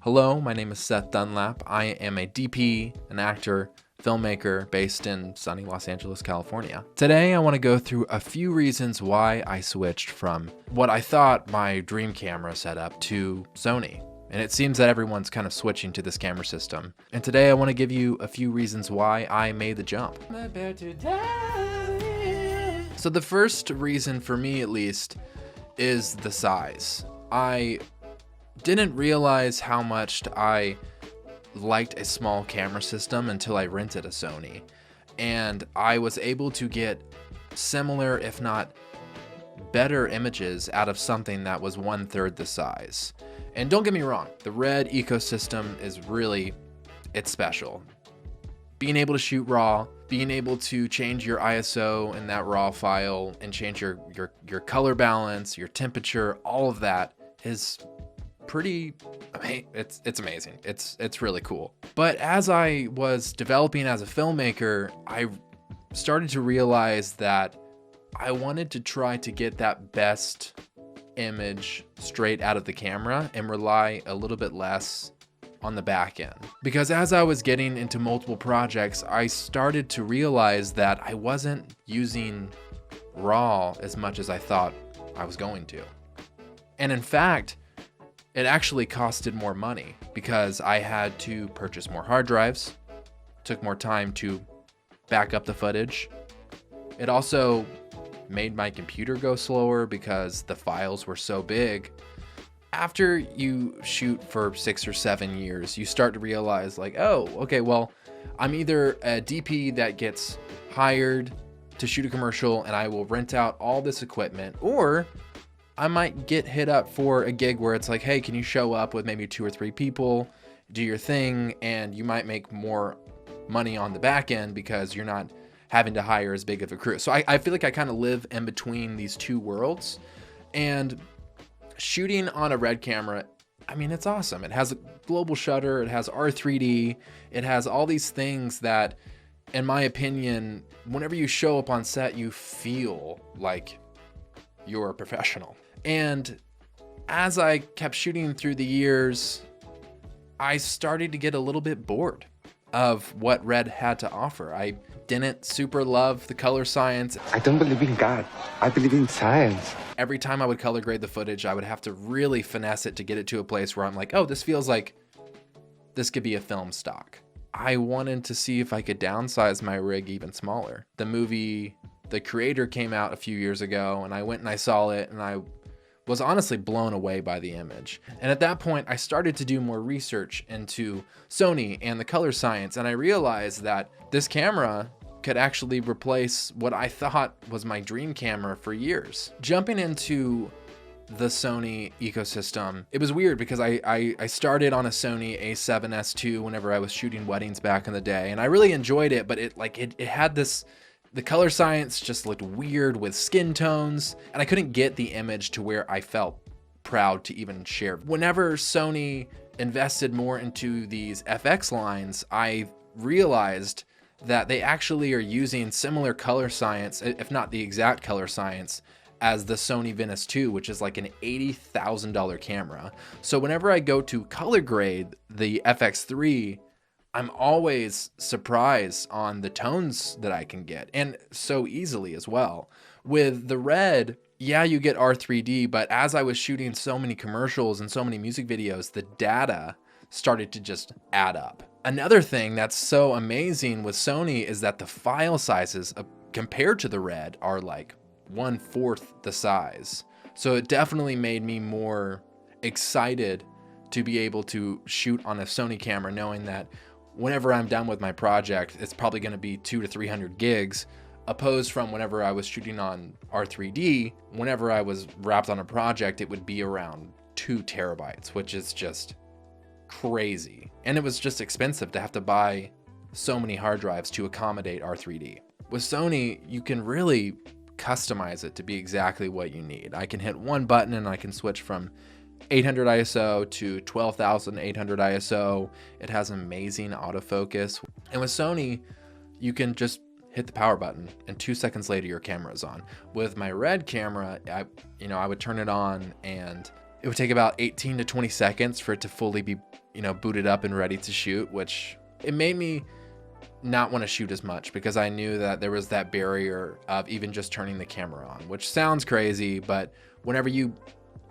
Hello, my name is Seth Dunlap. I am a DP, an actor, filmmaker based in sunny Los Angeles, California. Today, I want to go through a few reasons why I switched from what I thought my dream camera setup to Sony. And it seems that everyone's kind of switching to this camera system. And today, I want to give you a few reasons why I made the jump. So the first reason, for me at least, is the size. I didn't realize how much I liked a small camera system until I rented a Sony, and I was able to get similar, if not better, images out of something that was 1/3 the size. And don't get me wrong, the Red ecosystem is really, it's special. Being able to shoot RAW, being able to change your ISO in that RAW file and change your color balance, your temperature, all of that is pretty, it's amazing. It's really cool. But as I was developing as a filmmaker, I started to realize that I wanted to try to get that best image straight out of the camera and rely a little bit less on the back end. Because as I was getting into multiple projects, I started to realize that I wasn't using RAW as much as I thought I was going to. And in fact, it actually costed more money because I had to purchase more hard drives, took more time to back up the footage. It also made my computer go slower because the files were so big. After you shoot for 6 or 7 years, you start to realize like, oh, okay, well, I'm either a DP that gets hired to shoot a commercial and I will rent out all this equipment, or I might get hit up for a gig where it's like, hey, can you show up with maybe 2 or 3 people, do your thing, and you might make more money on the back end because you're not having to hire as big of a crew. So I feel like I kind of live in between these two worlds. And shooting on a Red camera, I mean, it's awesome. It has a global shutter, it has R3D, it has all these things that, in my opinion, whenever you show up on set, you feel like you're a professional. And as I kept shooting through the years, I started to get a little bit bored of what Red had to offer. I didn't super love the color science. I don't believe in God. I believe in science. Every time I would color grade the footage, I would have to really finesse it to get it to a place where I'm like, oh, this feels like this could be a film stock. I wanted to see if I could downsize my rig even smaller. The movie The Creator came out a few years ago, and I went and I saw it, and I was honestly blown away by the image. And at that point, I started to do more research into Sony and the color science, and I realized that this camera could actually replace what I thought was my dream camera for years. Jumping into the Sony ecosystem, it was weird because I started on a Sony A7S II whenever I was shooting weddings back in the day, and I really enjoyed it, but it had this, the color science just looked weird with skin tones, and I couldn't get the image to where I felt proud to even share. Whenever Sony invested more into these FX lines, I realized that they actually are using similar color science, if not the exact color science, as the Sony Venice 2, which is like an $80,000 camera. So whenever I go to color grade the FX3, I'm always surprised on the tones that I can get, and so easily as well. With the Red, yeah, you get R3D, but as I was shooting so many commercials and so many music videos, the data started to just add up. Another thing that's so amazing with Sony is that the file sizes compared to the Red are like 1/4 the size. So it definitely made me more excited to be able to shoot on a Sony camera, knowing that whenever I'm done with my project, it's probably going to be 200 to 300 gigs, opposed from whenever I was shooting on R3D, whenever I was wrapped on a project, it would be around 2 terabytes, which is just crazy. And it was just expensive to have to buy so many hard drives to accommodate R3D. With Sony, you can really customize it to be exactly what you need. I can hit one button and I can switch from 800 ISO to 12,800 ISO. It has amazing autofocus. And with Sony, you can just hit the power button and 2 seconds later your camera is on. With my Red camera, I would turn it on and it would take about 18 to 20 seconds for it to fully be booted up and ready to shoot, which it made me not want to shoot as much because I knew that there was that barrier of even just turning the camera on, which sounds crazy, but whenever you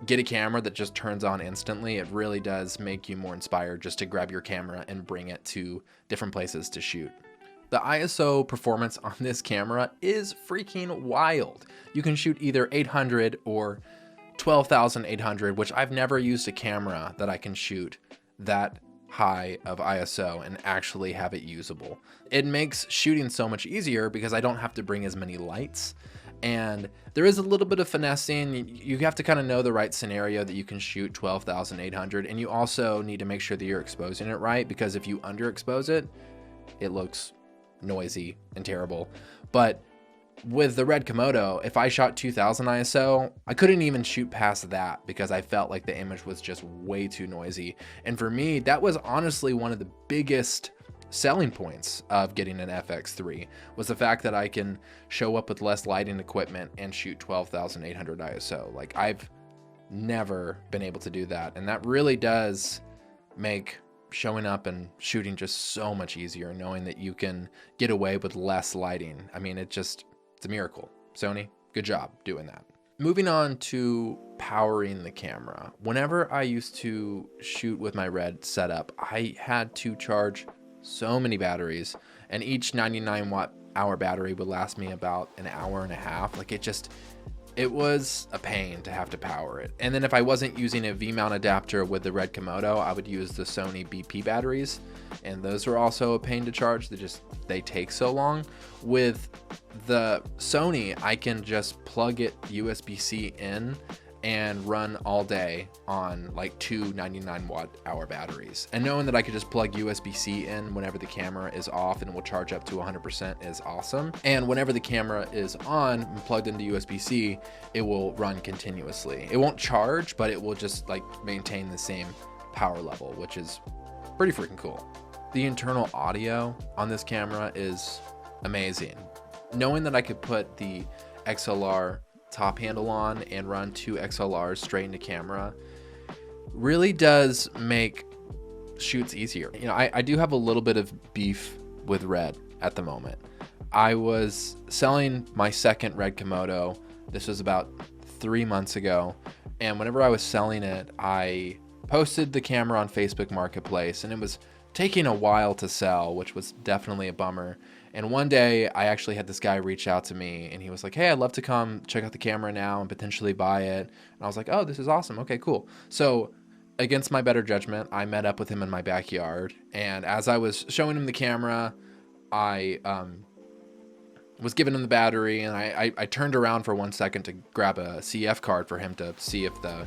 get a camera that just turns on instantly, it really does make you more inspired just to grab your camera and bring it to different places to shoot. The ISO performance on this camera is freaking wild. You can shoot either 800 or 12,800, which I've never used a camera that I can shoot that high of ISO and actually have it usable. It makes shooting so much easier because I don't have to bring as many lights. And there is a little bit of finessing. You have to kind of know the right scenario that you can shoot 12,800, and you also need to make sure that you're exposing it right, because if you underexpose it, it looks noisy and terrible. But with the Red Komodo, if I shot 2000 ISO, I couldn't even shoot past that because I felt like the image was just way too noisy. And for me, that was honestly one of the biggest selling points of getting an FX3, was the fact that I can show up with less lighting equipment and shoot 12,800 ISO. Like, I've never been able to do that, and that really does make showing up and shooting just so much easier, knowing that you can get away with less lighting. I mean, it's a miracle. Sony, good job doing that. Moving on to powering the camera. Whenever I used to shoot with my Red setup, I had to charge so many batteries, and each 99 watt hour battery would last me about an hour and a half. Like, it was a pain to have to power it. And then if I wasn't using a V-mount adapter with the Red Komodo, I would use the Sony BP batteries, and those are also a pain to charge. They take so long. With the Sony, I can just plug it USB-C in and run all day on like two 99 watt hour batteries. And knowing that I could just plug USB-C in whenever the camera is off and will charge up to 100% is awesome. And whenever the camera is on and plugged into USB-C, it will run continuously. It won't charge, but it will just like maintain the same power level, which is pretty freaking cool. The internal audio on this camera is amazing. Knowing that I could put the XLR top handle on and run two XLRs straight into camera really does make shoots easier. I do have a little bit of beef with Red at the moment. I was selling my second Red Komodo. This was about 3 months ago, and whenever I was selling it, I posted the camera on Facebook Marketplace, and it was taking a while to sell, which was definitely a bummer. And one day I actually had this guy reach out to me, and he was like, hey, I'd love to come check out the camera now and potentially buy it. And I was like, oh, this is awesome. Okay, cool. So against my better judgment, I met up with him in my backyard. And as I was showing him the camera, I was giving him the battery, and I turned around for 1 second to grab a CF card for him to see if the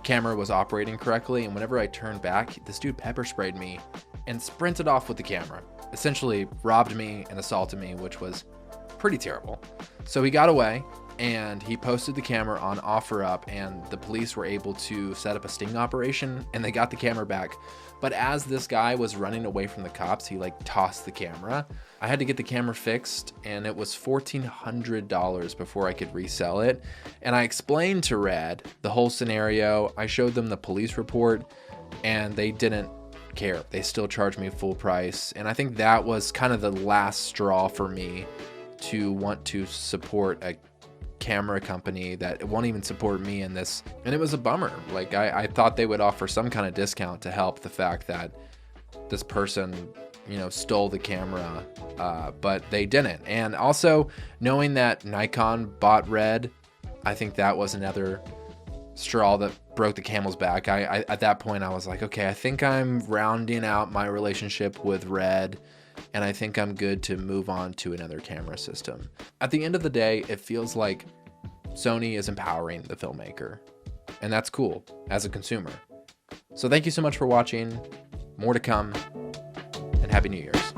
camera was operating correctly. And whenever I turned back, this dude pepper sprayed me and sprinted off with the camera. Essentially robbed me and assaulted me, which was pretty terrible. So he got away, and he posted the camera on OfferUp, and the police were able to set up a sting operation, and they got the camera back. But as this guy was running away from the cops, he like tossed the camera. I had to get the camera fixed, and it was $1,400 before I could resell it. And I explained to Red the whole scenario. I showed them the police report, and they didn't care. They still charged me full price. And I think that was kind of the last straw for me to want to support a camera company that won't even support me in this. And it was a bummer. Like, I thought they would offer some kind of discount to help the fact that this person, stole the camera, but they didn't. And also knowing that Nikon bought Red, I think that was another straw that broke the camel's back. I at that point I was like, okay, I think I'm rounding out my relationship with Red, and I think I'm good to move on to another camera system. At the end of the day, it feels like Sony is empowering the filmmaker, and that's cool as a consumer. So thank you so much for watching. More to come, and Happy New Year's.